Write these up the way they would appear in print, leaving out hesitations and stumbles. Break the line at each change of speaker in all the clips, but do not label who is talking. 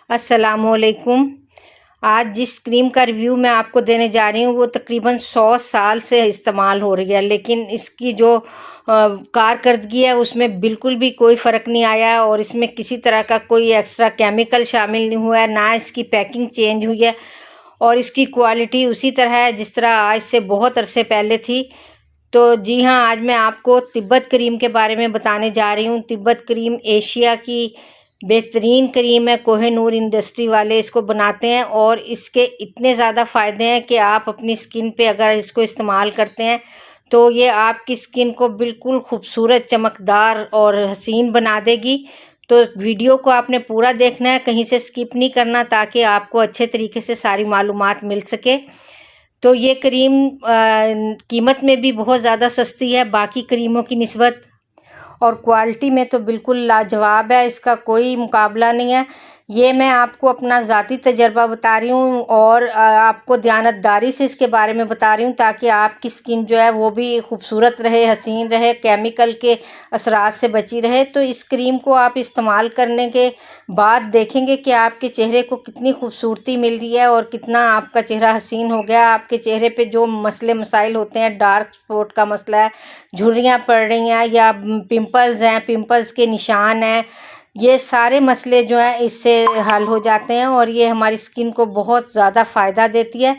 अस्सलामुअलैकुम। आज जिस क्रीम का रिव्यू मैं आपको देने जा रही हूँ वो तकरीबन 100 साल से इस्तेमाल हो रही है, लेकिन इसकी जो कारकर्दगी है उसमें बिल्कुल भी कोई फ़र्क नहीं आया और इसमें किसी तरह का कोई एक्स्ट्रा केमिकल शामिल नहीं हुआ है, ना इसकी पैकिंग चेंज हुई है और इसकी क्वालिटी उसी तरह है जिस तरह आज से बहुत अरसे पहले थी। तो जी हाँ, आज मैं आपको तिब्बत क्रीम के बारे में बताने जा रही हूँ। तिब्बत क्रीम एशिया की बेहतरीन क्रीम है। कोहिनूर इंडस्ट्री वाले इसको बनाते हैं और इसके इतने ज़्यादा फ़ायदे हैं कि आप अपनी स्किन पे अगर इसको इस्तेमाल करते हैं तो ये आपकी स्किन को बिल्कुल खूबसूरत, चमकदार और हसीन बना देगी। तो वीडियो को आपने पूरा देखना है, कहीं से स्किप नहीं करना, ताकि आपको अच्छे तरीके से सारी मालूमात मिल सके। तो ये क्रीम कीमत में भी बहुत ज़्यादा सस्ती है बाकी क्रीमों की निस्बत, और क्वालिटी में तो बिल्कुल लाजवाब है, इसका कोई मुकाबला नहीं है। ये मैं आपको अपना ज़ाती तजर्बा बता रही हूँ और आपको दयानतदारी से इसके बारे में बता रही हूँ ताकि आपकी स्किन जो है वो भी खूबसूरत रहे, हसीन रहे, केमिकल के असरात से बची रहे। तो इस क्रीम को आप इस्तेमाल करने के बाद देखेंगे कि आपके चेहरे को कितनी खूबसूरती मिल रही है और कितना आपका चेहरा हसीन हो गया। आपके चेहरे पे जो मसले मसाइल होते हैं, डार्क स्पॉट का मसला है, झुर्रियाँ पड़ रही हैं या पिंपल्स हैं, पिंपल्स के निशान हैं, ये सारे मसले जो हैं इससे हल हो जाते हैं और ये हमारी स्किन को बहुत ज़्यादा फ़ायदा देती है।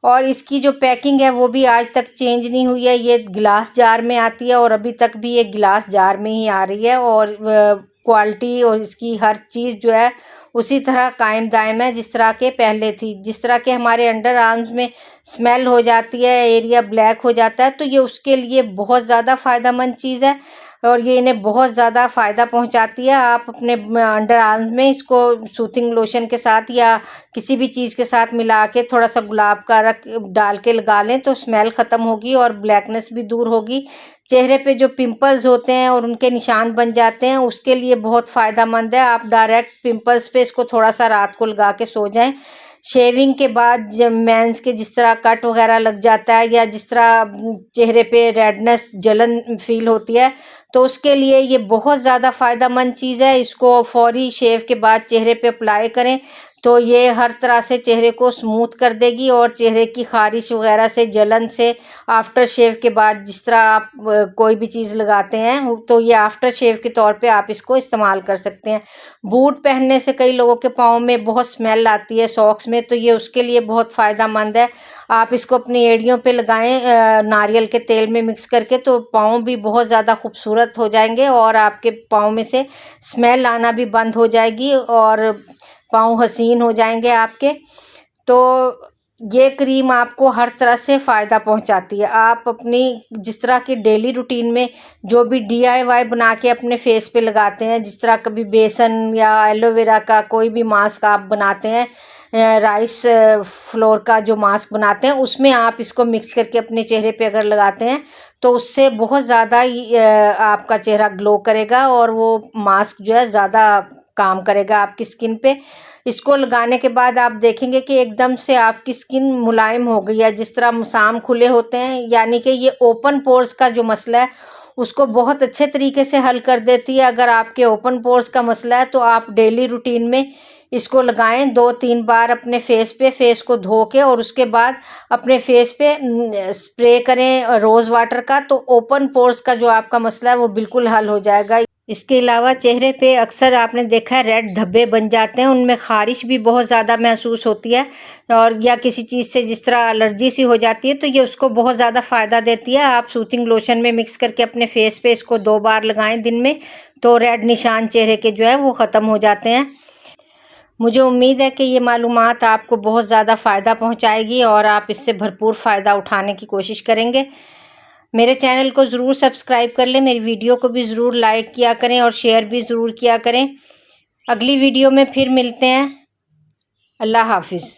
और इसकी जो पैकिंग है वो भी आज तक चेंज नहीं हुई है। ये गिलास जार में आती है और अभी तक भी ये गिलास जार में ही आ रही है और क्वालिटी और इसकी हर चीज़ जो है उसी तरह कायम दायम है जिस तरह के पहले थी। जिस तरह के हमारे अंडर आर्म्स में स्मेल हो जाती है, एरिया ब्लैक हो जाता है, तो ये उसके लिए बहुत ज़्यादा फ़ायदेमंद चीज़ है और ये इन्हें बहुत ज़्यादा फ़ायदा पहुंचाती है। आप अपने अंडर आर्म्स में इसको सूथिंग लोशन के साथ या किसी भी चीज़ के साथ मिला के थोड़ा सा गुलाब का रख डाल के लगा लें तो स्मेल ख़त्म होगी और ब्लैकनेस भी दूर होगी। चेहरे पे जो पिंपल्स होते हैं और उनके निशान बन जाते हैं उसके लिए बहुत फ़ायदेमंद है। आप डायरेक्ट पिंपल्स पे इसको थोड़ा सा रात को लगा के सो जाएं। शेविंग के बाद जब मेंस के जिस तरह कट वगैरह लग जाता है या जिस तरह चेहरे पे रेडनेस, जलन फील होती है, तो उसके लिए ये बहुत ज़्यादा फ़ायदेमंद चीज़ है। इसको फौरी शेव के बाद चेहरे पे अप्लाई करें तो ये हर तरह से चेहरे को स्मूथ कर देगी और चेहरे की ख़ारिश वगैरह से, जलन से, आफ्टर शेव के बाद जिस तरह आप कोई भी चीज़ लगाते हैं तो ये आफ्टर शेव के तौर पे आप इसको इस्तेमाल कर सकते हैं। बूट पहनने से कई लोगों के पाँव में बहुत स्मेल आती है सॉक्स में, तो ये उसके लिए बहुत फ़ायदेमंद है। आप इसको अपनी एड़ियों पे लगाएं नारियल के तेल में मिक्स करके, तो पाँव भी बहुत ज़्यादा खूबसूरत हो जाएंगे और आपके पाँव में से स्मेल आना भी बंद हो जाएगी और पाँव हसीन हो जाएंगे आपके। तो ये क्रीम आपको हर तरह से फ़ायदा पहुंचाती है। आप अपनी जिस तरह की डेली रूटीन में जो भी DIY बना के अपने फेस पे लगाते हैं, जिस तरह कभी बेसन या एलोवेरा का कोई भी मास्क आप बनाते हैं, राइस फ्लोर का जो मास्क बनाते हैं, उसमें आप इसको मिक्स करके अपने चेहरे पे अगर लगाते हैं तो उससे बहुत ज़्यादा आपका चेहरा ग्लो करेगा और वो मास्क जो है ज़्यादा काम करेगा आपकी स्किन पे। इसको लगाने के बाद आप देखेंगे कि एकदम से आपकी स्किन मुलायम हो गई है, जिस तरह मसाम खुले होते हैं, यानी कि ये ओपन पोर्स का जो मसला है उसको बहुत अच्छे तरीके से हल कर देती है। अगर आपके ओपन पोर्स का मसला है तो आप डेली रूटीन में इसको लगाएं 2-3 बार अपने फेस को धो के और उसके बाद अपने फेस पे स्प्रे करें रोज़ वाटर का, तो ओपन पोर्स का जो आपका मसला है वो बिल्कुल हल हो जाएगा। इसके अलावा चेहरे पे अक्सर आपने देखा है रेड धब्बे बन जाते हैं, उनमें ख़ारिश भी बहुत ज़्यादा महसूस होती है और या किसी चीज़ से जिस तरह एलर्जी सी हो जाती है, तो ये उसको बहुत ज़्यादा फ़ायदा देती है। आप सूथिंग लोशन में मिक्स करके अपने फेस पे इसको 2 बार लगाएं दिन में, तो रेड निशान चेहरे के जो है वो ख़त्म हो जाते हैं। मुझे उम्मीद है कि ये मालूमात आपको बहुत ज़्यादा फ़ायदा पहुँचाएगी और आप इससे भरपूर फ़ायदा उठाने की कोशिश करेंगे। मेरे चैनल को ज़रूर सब्सक्राइब कर लें, मेरी वीडियो को भी ज़रूर लाइक किया करें और शेयर भी ज़रूर किया करें। अगली वीडियो में फिर मिलते हैं। अल्लाह हाफ़िज़।